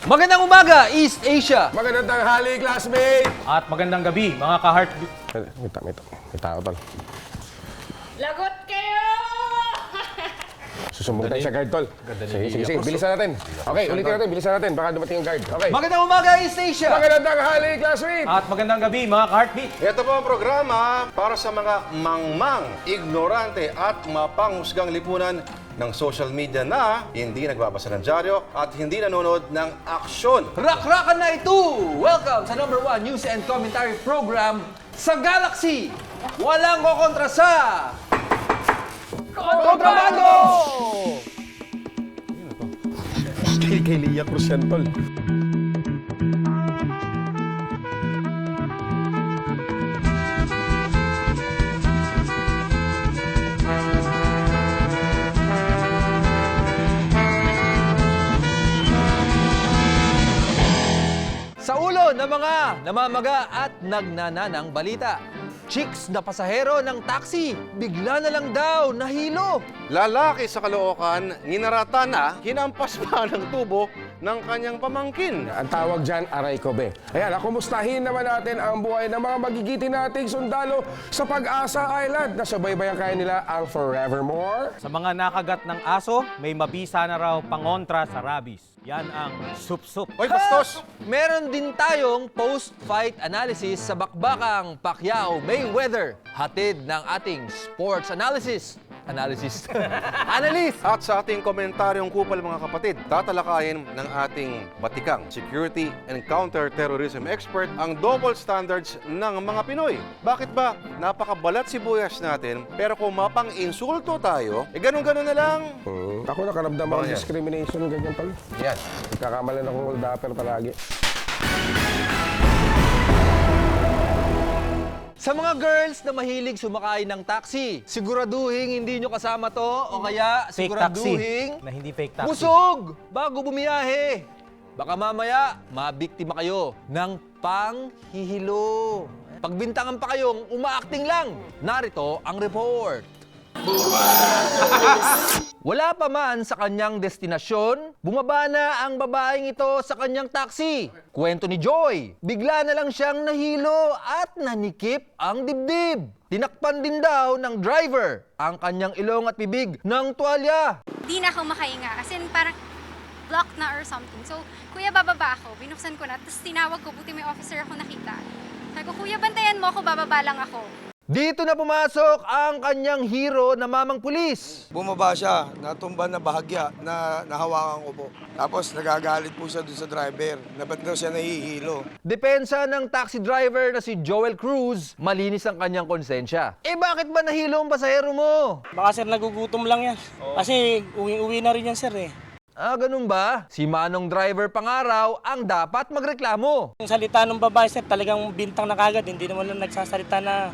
Magandang umaga, East Asia! Magandang tanghali, classmate! At magandang gabi, mga ka-heartbeat. May tao, tol. Lagot kayo! Susumbong tayo sa guard, tol. Sige, bilisan natin. Okay, ulitin natin, bilisan natin. Baka dumating yung guard. Okay. Magandang umaga, East Asia! Magandang tanghali, classmate! At magandang gabi, mga ka-heartbeat. Ito po ang programa para sa mga mangmang, ignorante at mapanghusgang lipunan ng social media na hindi nagbabasa ng dyaryo at hindi nanonood ng aksyon. Rak-rakan na ito! Welcome sa #1 news and commentary program sa Galaxy! Walang kokontra sa... Kontrabando! Kay Lia Cruz yan, tol. Sa ulo ng mga namamaga at nagnananang balita. Chicks na pasahero ng taxi, bigla na lang daw nahilo. Lalaki sa Caloocan, ninarata na, hinampas pa ng tubo ng kanyang pamangkin. Ang tawag dyan, aray ko, be. Ayan, kumustahin naman natin ang buhay ng mga magigiting nating sundalo sa Pag-asa Island na sabaybayan kaya nila ang Forevermore. Sa mga nakagat ng aso, may mabisa na raw pangontra sa rabies. Yan ang sup-sup. Hoy, bastos! Meron din tayong post-fight analysis sa bakbakang Pacquiao-Mayweather. Hatid ng ating sports analyst. Analyst. At sa ating komentaryong kupal mga kapatid, tatalakayin ng ating batikang security and counter-terrorism expert ang double standards ng mga Pinoy. Bakit ba napakabalat sibuyas natin pero kung mapang-insulto tayo, ganun-ganun na lang. Ako nakaramdam ako ng Yan. discrimination, ganyan, tol. Yan. Kakamalan akong hold upper palagi. Sa mga girls na mahilig sumakay ng taxi, siguraduhin hindi nyo kasama to o kaya Fake siguraduhin taxi. Na hindi fake taxi. busog bago bumiyahe. Baka mamaya, mabiktima kayo ng panghihilo. Pagbintangan pa kayong umaacting lang. Narito ang report. Wala pa man sa kanyang destinasyon, bumaba na ang babaeng ito sa kanyang taxi. Kwento ni Joy, bigla na lang siyang nahilo at nanikip ang dibdib. Tinakpan din daw ng driver ang kanyang ilong at bibig ng tuwalya. Di na ako makahinga. As in, parang block na or something. So, kuya, bababa ako. Binuksan ko na. Tapos tinawag ko, buti may officer ako nakita. Sabi ko, kuya, bantayan mo ako, bababa lang ako. Dito na pumasok ang kanyang hero na mamang pulis. Bumaba siya, natumba na bahagya na nahawakan ko po. Tapos nagagalit po siya dun sa driver, na ba't daw siya nahihilo. Depensa ng taxi driver na si Joel Cruz, malinis ang kanyang konsensya. Eh bakit ba nahilo ang pasahero mo? Baka sir, nagugutom lang yan. Kasi uwi na rin yan sir eh. Ah, ganun ba? Si Manong driver pangaraw ang dapat magreklamo. Yung salita ng babae sir, talagang bintang na kagad. Hindi naman lang nagsasalita na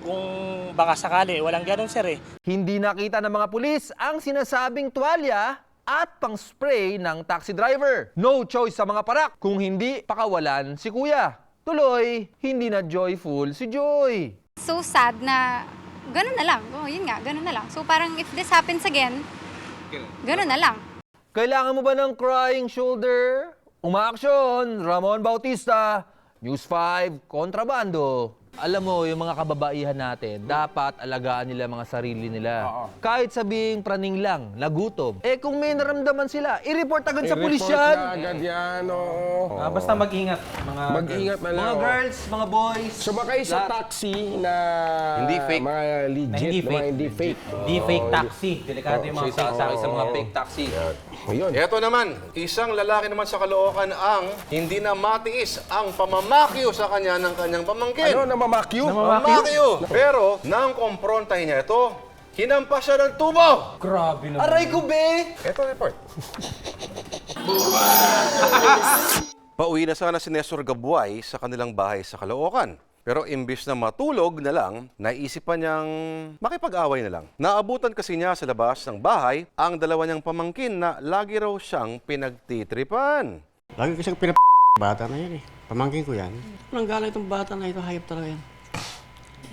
kung baka sakali. Walang ganun sir eh. Hindi nakita ng mga pulis ang sinasabing tuwalya at pang-spray ng taxi driver. No choice sa mga parak kung hindi pakawalan si kuya. Tuloy, hindi na joyful si Joy. So sad na ganun na lang. Oh, yun nga, ganun na lang. So parang if this happens again, ganun na lang. Kailangan mo ba ng crying shoulder? Umaaksyon, Ramon Bautista, News 5, Kontrabando. Alam mo, yung mga kababaihan natin, dapat alagaan nila mga sarili nila. Kahit sabing praning lang, nagutom. Eh kung may naramdaman sila, i-report agad sa pulis I-report yan. na agad yan, oo. Basta mag-ingat, mga Mag-ingat na lang. Mga oo. girls, mga boys. Sumakay sa lahat. taxi na Hindi fake. mga legit, Na hindi mga fake. hindi fake. Di fake taxi. Delikado yung mga fake taxi. sa mga fake taxi. Ayun. Ito naman, isang lalaki naman sa Caloocan ang hindi na matiis ang pamamakyo sa kanya ng kanyang pamangkin. Ano, namamakyu? Pamamakyo! Pero, nang komprontahin niya ito, hinampas siya ng tubo! Grabe naman. Aray ko, be! Ito report. Pauwi na sana si Nestor Gabuay sa kanilang bahay sa Caloocan. Pero imbis na matulog na lang, naisip pa niyang makipag-away na lang. Naabutan kasi niya sa labas ng bahay ang dalawa niyang pamangkin na lagi raw siyang pinagtitripan. Lagi kasi bata na yan eh. Pamangkin ko yan. Walang galang itong bata na ito. Hayop talaga yan.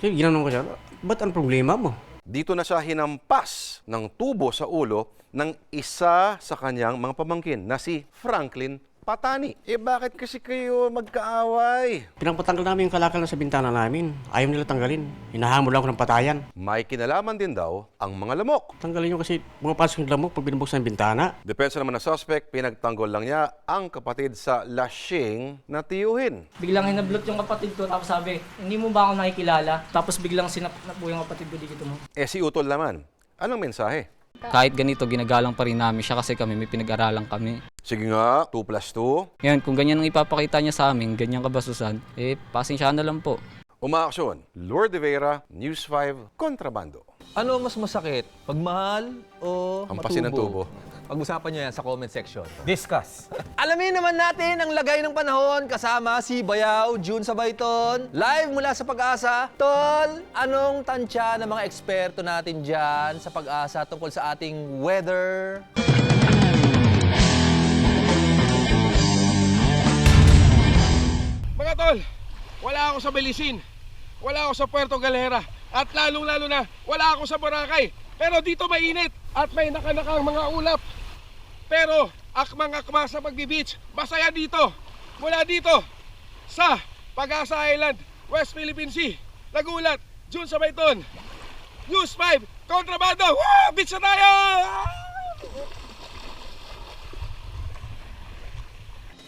So, ginanong ko siya, ba't ang problema mo? Dito na siya hinampas ng tubo sa ulo ng isa sa kanyang mga pamangkin na si Franklin patani. Bakit kasi kayo magkaaway? Pinapatanggal namin yung kalakal na sa bintana namin. Ayaw nila tanggalin. Hinahamon lang ako ng patayan. May kinalaman din daw ang mga lamok. Tanggalin nyo kasi pumapasok yung lamok pag binubuksan ng bintana. Depensa naman ng suspect, pinagtanggol lang niya ang kapatid sa lasing na tiyuhin. Biglang hinablot yung kapatid ko, tapos sabi, hindi mo ba ako nakikilala? Tapos biglang sinap na po yung kapatid ko dito mo. Si Utol naman, anong mensahe? Kahit ganito, ginagalang pa rin namin siya kasi kami may pinag-aralan kami. Sige nga, 2 plus 2. Ngayon, kung ganyan ang ipapakita niya sa amin, ganyan kabasusan, pasensya na lang po. Umaaksyon, Lourdes Vera, News 5, Kontrabando. Ano mas masakit? Pagmahal o Hampasin ng tubo? Pag-usapan niyo yan sa comment section. Discuss. Alamin naman natin ang lagay ng panahon kasama si Bayaw, June Sabayton. Live mula sa Pag-asa. Tol, anong tansya ng mga eksperto natin dyan sa Pag-asa tungkol sa ating weather? Mga tol, wala ako sa Belisin, wala ako sa Puerto Galera, at lalong-lalo na, wala ako sa Boracay. Pero dito mainit at may nakanakang mga ulap. Pero akmang-akma sa pagbi-beach, masaya dito. Mula dito sa Pag-asa Island, West Philippine Sea. Nagulat, June Sabayton, News 5, Kontrabando. Woo! Beach na tayo!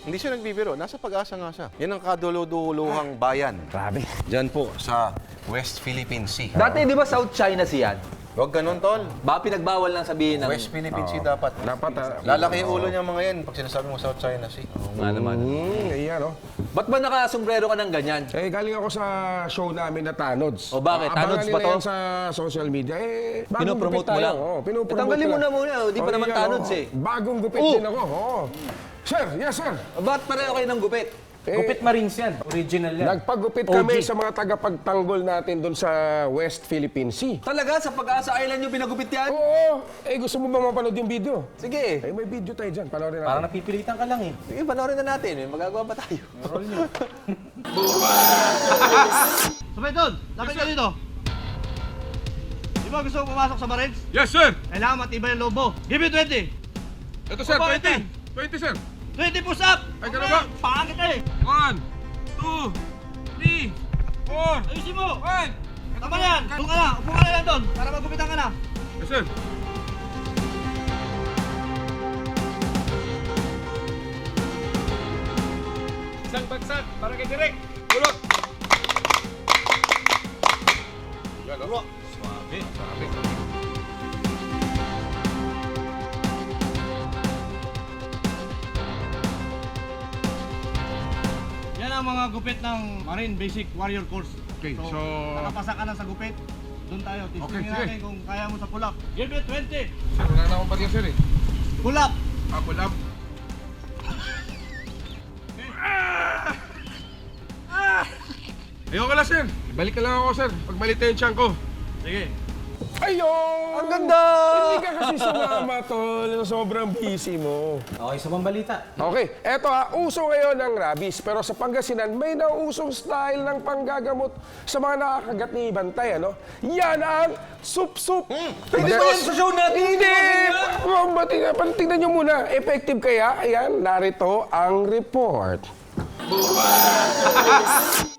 Hindi siya nagbibiro, nasa Pag-asa nga siya. Yan ang kaduluduluhang bayan. Grabe. Diyan po sa West Philippine Sea. Dati di ba South China Sea yan? Huwag ganun, tol. Baka pinagbawal lang sabihin ng... West Philippine Sea dapat. Dapat, Lalaki yung ulo niya mga yan pag sinasabi mo South China Sea. nga naman. ayan, oh. Ba't ba nakasombrero ka ng ganyan? Galing ako sa show namin na Tanods. O, bakit? Abangan Tanods ba nila to? yan sa social media. Bagong Pinopromote gupit mo tayo. lang? Oh, pinopromote Tanggalin ko mo lang. na muna, di pa naman yan, Tanods eh. Bagong gupit Oh! din ako. Oh. Sir, yes sir. Ba't pareho kayo ng gupit? Gupit Marines yan. Original yan. Nagpagupit kami sa mga tagapagtanggol natin doon sa West Philippine Sea. Talaga? Sa Pag-asa Island yung pinagupit yan? Oo. Gusto mo ba mapanood yung video? Sige. May video tayo dyan. Panoorin natin. Parang napipilitan ka lang eh. Sige, panoorin na natin. May magagawa pa tayo. Sabay doon! Lapit ka dito! Di ba gusto mo pumasok sa Marines? Yes sir. Kailangan matibay ang lobo. Give me 20! Ito sir, 20. 20 sir. 20 push up! Ay, ganun ba? Pangit eh! 1, 2, 3, 4. Ayusin mo! Tama yan! Doon ka na! Upo ka na lang doon para magupitan ka na! Yes sir. Isang bagsak para kay Direk. Kulot. Yan, oh. Swabe. Swabe. Yan ang mga gupit ng Marine Basic Warrior Course. Okay, so... Nakapasa ka na sa gupit. Doon tayo. Okay, Testingin sige. natin kung kaya mo sa pull up. Give me 20! Sir, wala na akong pati sir eh. Pull up! Pull up. Ayoko lang sir. Balik ka lang ako sir. Pag malit na yung tiyan ko. Sige. Ayun! Ang ganda! Hindi ka kasi sumama, tol. Sobrang busy mo. Okay, sa balita. Okay, eto uso ngayon ng rabies. Pero sa Pangasinan, may nausong style ng panggagamot sa mga nakakagat ni Bantay, ano? Yan ang sup-sup! Hindi ba yan sa show natin? Hindi! Tingnan nyo muna. Effective kaya? Ayan, narito ang report.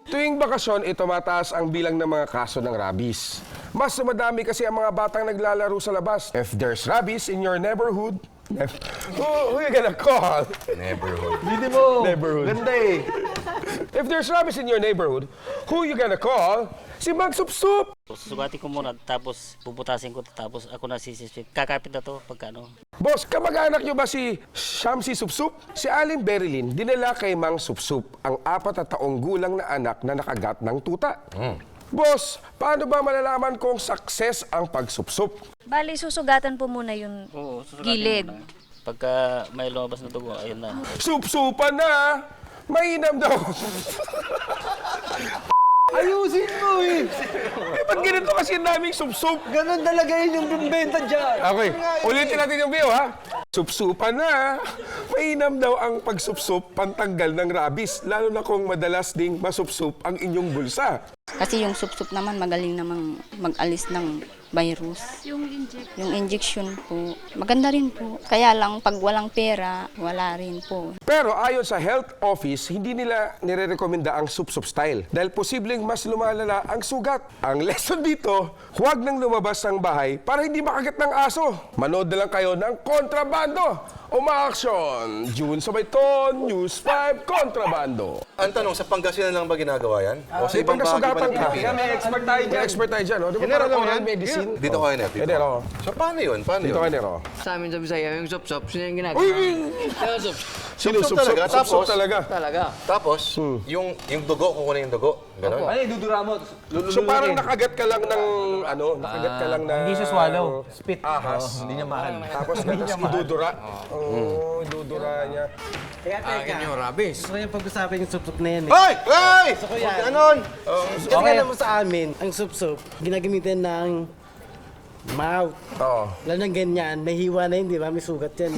Tuwing bakasyon, tumataas ang bilang ng mga kaso ng rabies. Mas dumadami kasi ang mga batang naglalaro sa labas. If there's rabies in your neighborhood, who you gonna call? Neighborhood. Hindi mo. Neighborhood. Ganda eh. If there's rabies in your neighborhood, who you gonna call? Si Mag Sup-Sup! Susugati ko muna, tapos puputasin ko, tapos ako na sisisip. Kakapit na to pagkano. Boss, kamag-anak nyo ba si Shamsi Sup-Sup? Si Aling Berilyn, dinala kay Mang Sup-Sup, ang 4 na taong gulang na anak na nakagat ng tuta. Boss, paano ba malalaman kung success ang pagsup-sup? Bali, susugatan po muna yung Oo, susugatin gilid. muna. Pagka may lumabas na dugo, ayun na. Sup-supan na! Mainam daw! Ayusin mo eh. Ba't ganito kasi ang daming sup-sup? Ganon talaga yun yung bimbenta dyan. Okay, ulitin natin yung video ha. Supsupan na! Mainam daw ang pagsupsup pantanggal ng rabies, lalo na kung madalas ding masupsup ang inyong bulsa. Kasi yung sup-sup naman magaling namang mag-alis ng virus. Yung injection po, maganda rin po. Kaya lang pag walang pera, wala rin po. Pero ayon sa health office, hindi nila nire-recommenda ang supsup style dahil posibleng mas lumalala ang sugat. Ang lesson dito, huwag nang lumabas ng bahay para hindi makagat ng aso. Manood na lang kayo ng Kontrabando. Umaaksyon! June Sabayton, News 5, Kontrabando. Ang tanong, sa Pangasinan lang ba ginagawa yan? O sa ibang bahagi pa ng Pilipinas? May expert tayo dyan. May expert tayo dyan. Di ba parang oral medicine? Dito kayo, Net. Dito. So paano yun? Paano Dito yun? kayo, Nero. Sa amin sa Bisaya, yung sup-sup, sino yung ginagawa? Supsup talaga. Supsup talaga. Tapos, yung dugo, kukunin yung dugo. Ganon. Ano, idudura mo. So parang nakagat ka lang ng, nakagat ka lang ng... Hindi siya swallow. Spit. Ahas. Hindi niya mahal. Tapos idudura. Oo, idudura niya. Kaya teka, gusto ko yung pag-usapan yung sup-sup na yan eh. Hoy! Hoy! Gusto ko yan. Ganon! Kasi alam mo sa amin, ang sup-sup, ginagamitan ng mouth. Oo. Lalo ng ganyan, may hiwa na yun, di ba? May sugat yan.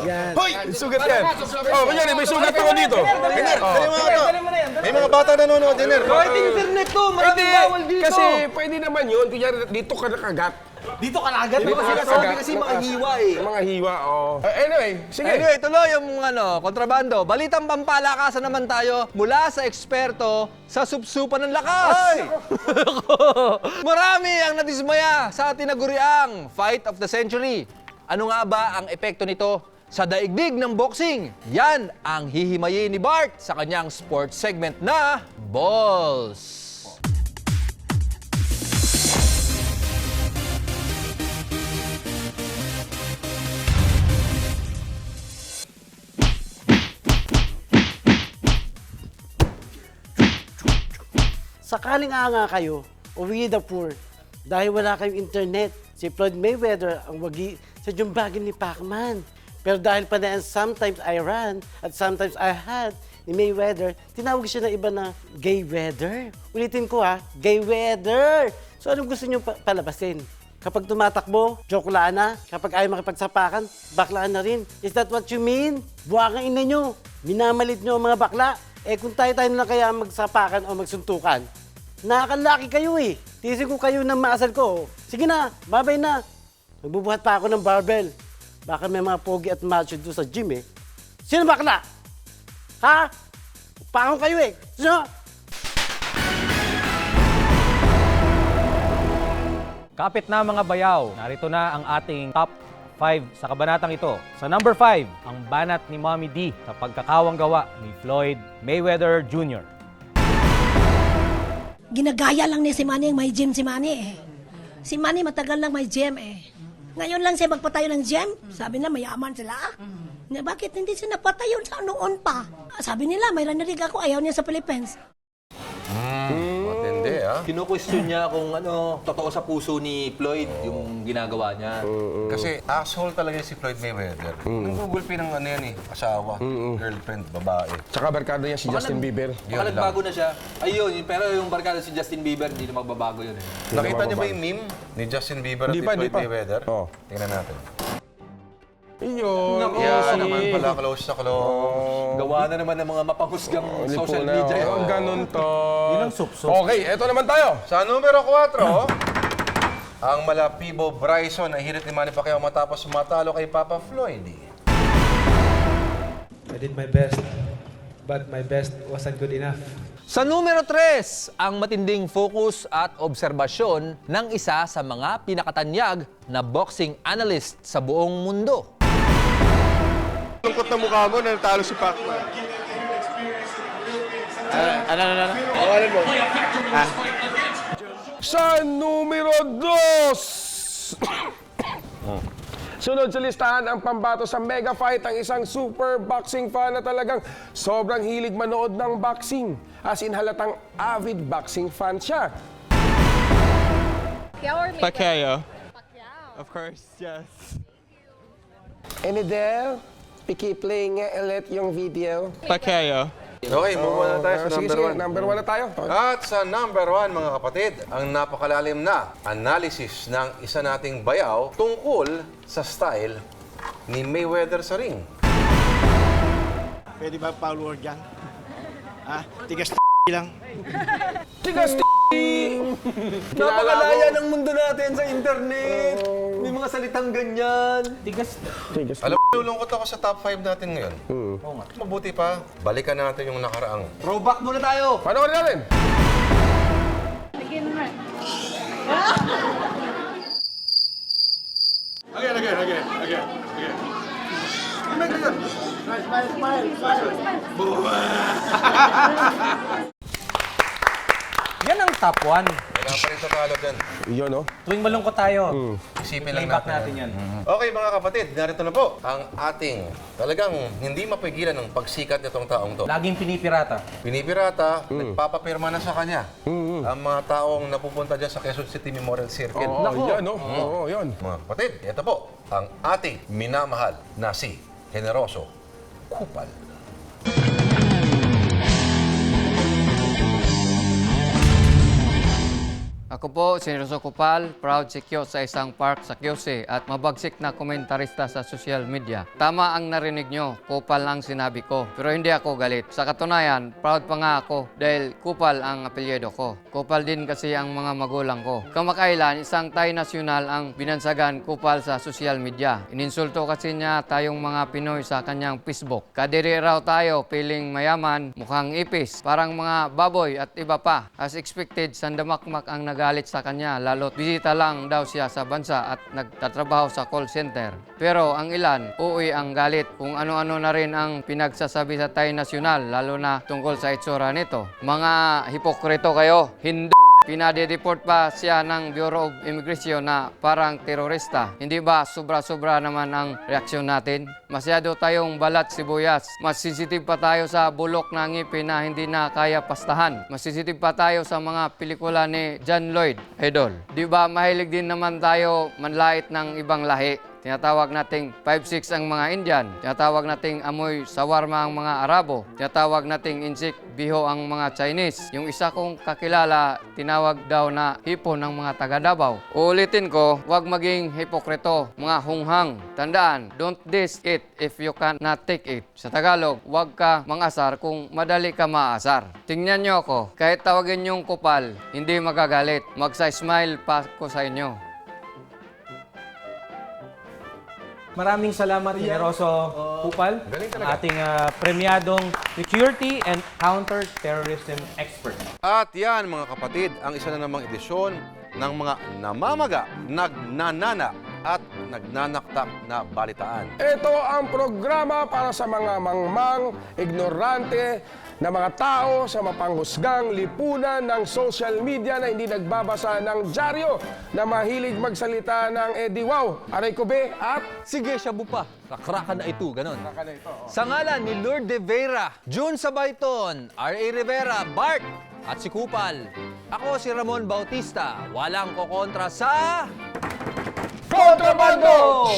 Yan. Hoy! Sugat yan! Oh, kunyari, may sugat ako dito. Diner, dali mo nga to. May mga bata nanonood, Diner. Kahit internet to, maraming bawal dito. Kasi pwede naman yun. Kunyari, dito ka nakagat. Dito ka agad. Dito ka Sinasabi nakagat. kasi mga hiwa eh. Mga hiwa, oo. Anyway, sige. Anyway, tuloy yung kontrabando. Balitang pampalakasan naman tayo mula sa eksperto sa supsupan ng lakas. Marami ang nadismaya sa tinaguriang Fight of the Century. Ano nga ba ang epekto nito sa daigdig ng boxing? Yan ang hihimayin ni Bart sa kanyang sports segment na Balls. Sakaling anga kayo, o we the poor, dahil wala kayong internet, si Floyd Mayweather ang wagi sa jumbagin ni Pacman. Pero dahil pa na sometimes I ran at sometimes I had ni Mayweather, tinawag siya ng iba na gay weather. Ulitin ko gay weather. So anong gusto niyo palabasin? Kapag tumatakbo, jokelaan na. Kapag ayaw makipagsapakan, baklaan na rin. Is that what you mean? Buwakang ina nyo. Minamalit nyo ang mga bakla. Eh kung tayo-tayo na lang kaya magsapakan o magsuntukan, nakakalaki kayo eh. Tisin ko kayo ng maasal ko. Sige na, babay na. Magbubuhat pa ako ng barbell. Baka may mga pogi at macho doon sa gym eh. Sino bakla? Ha? Pakong kayo eh. Sino? Kapit na mga bayaw, narito na ang ating top 5 sa kabanatang ito. Sa number 5, ang banat ni Mommy D sa pagkakawang gawa ni Floyd Mayweather Jr. Ginagaya lang ni si Manny yung may gym si Manny eh. Si Manny matagal lang may gym eh. Ngayon lang siya magpatayo ng gym. Sabi nila mayaman sila. Bakit hindi siya napatayo sa noon pa? Sabi nila may narinig ako ayaw niya sa Philippines. Matindi, ha? Kino-question niya kung totoo sa puso ni Floyd yung ginagawa niya. Kasi asshole talaga si Floyd Mayweather. Nagugulpi ng asawa, girlfriend, babae. Tsaka barkada niya si Justin Bieber. Baka nagbago na siya. Ayun, pero yung barkada si Justin Bieber, hindi na magbabago yun eh. Nakita niyo ba yung meme ni Justin Bieber at ni Floyd Mayweather? Oo. Tingnan natin. Iyon. Yan naman pala, close na close. Gawa na naman ng mga mapanghusgang social media. Oh, ganun to. Yun ang supsup. Okay, eto naman tayo. Sa numero 4, ang malapibo Bryson ay hirit ni Manny Pacquiao matapos matalo kay Papa Floyd. I did my best, but my best wasn't good enough. Sa numero 3, ang matinding focus at obserbasyon ng isa sa mga pinakatanyag na boxing analyst sa buong mundo. Lungkot na mukha mo na natalo si Pacman. Ano? Sa numero 2, sunod sa listahan ang pambato sa mega fight ang isang super boxing fan na talagang sobrang hilig manood ng boxing. As in halatang avid boxing fan siya. Pacquiao. Of course, yes. Enidel, keep playing ulit yung video. Pacquiao. Okay, move on na tayo sa Sige, number 1. number 1 na tayo. At sa number 1, mga kapatid, ang napakalalim na analysis ng isa nating bayaw tungkol sa style ni Mayweather sa ring. Pwede ba follower dyan? Ha? Tigas lang. Tigas Napakalaya ng mundo natin sa internet. May mga salitang ganyan. Alam mo, lulungkot ako sa top 5 natin ngayon. Mabuti pa, balikan natin yung nakaraang. Throwback muna tayo. Panoorin natin! Again. Yan ang top 1. Wala pa rin Tagalog yan. Yun, no? Tuwing malungkot tayo, Isipin lang playback natin. natin yan. Okay mga kapatid, narito na po ang ating talagang hindi mapigilan ng pagsikat nitong taong to. Laging pinipirata. Pinipirata, nagpapapirma na sa kanya ang mga taong napupunta dyan sa Quezon City Memorial Circle. Yan, no? Oo, yun. Mga kapatid, ito po ang ating minamahal na si Generoso Kupal. Ako po, si Generoso Kupal, proud secure sa isang park sa QC at mabagsik na komentarista sa social media. Tama ang narinig nyo, Kupal ang sinabi ko, pero hindi ako galit. Sa katunayan, proud pa nga ako dahil Kupal ang apelyido ko. Kupal din kasi ang mga magulang ko. Kamakailan, isang Thai nasyonal ang binansagan Kupal sa social media. Ininsulto kasi niya tayong mga Pinoy sa kanyang Facebook. Kadiri raw tayo, piling mayaman, mukhang ipis, parang mga baboy at iba pa. As expected, sandamakmak ang nagalit sa kanya, lalo't bisita lang daw siya sa bansa at nagtatrabaho sa call center. Pero ang ilan, uuwi ang galit kung ano-ano na rin ang pinagsasabi sa Thai nasyonal, lalo na tungkol sa itsura nito. Mga hipokrito kayo, hindi. Pinade-report pa siya ng Bureau of Immigration na parang terorista. Hindi ba sobra-sobra naman ang reaksyon natin? Masyado tayong balat sibuyas. Mas sensitive pa tayo sa bulok na ngipin na hindi na kaya pastahan. Mas sensitive pa tayo sa mga pelikula ni John Lloyd, idol. Di ba mahilig din naman tayo manlait ng ibang lahi? Tinatawag nating 5-6 ang mga Indian. Tinatawag nating amoy sawarma ang mga Arabo. Tinatawag nating insik biho ang mga Chinese. Yung isa kong kakilala, tinawag daw na hipon ng mga taga Davao. Uulitin ko, huwag maging hipokrito, mga hunghang. Tandaan, don't diss it if you cannot take it. Sa Tagalog, huwag ka mangasar kung madali ka maasar. Tingnan nyo ako, kahit tawagin yung Kupal, hindi magagalit. Magsa-smile pa ko sa inyo. Maraming salamat, Generoso Kupal, Galing talaga. ating premiadong security and counter-terrorism expert. At yan mga kapatid, ang isa na namang edisyon ng mga namamaga, nagnanana at nagnanaktak na balitaan. Ito ang programa para sa mga mangmang, ignorante, na mga tao sa mapanghusgang lipunan ng social media na hindi nagbabasa ng dyaryo, na mahilig magsalita ng ediwaw, aray ko be, at Sige, shabu pa. Rakrakan na ito, ganon. Sa ngalan ni Lord De Vera, June Sabayton, R.A. Rivera, Bart, at si Kupal. Ako si Ramon Bautista. Walang kokontra sa... Kontrabando!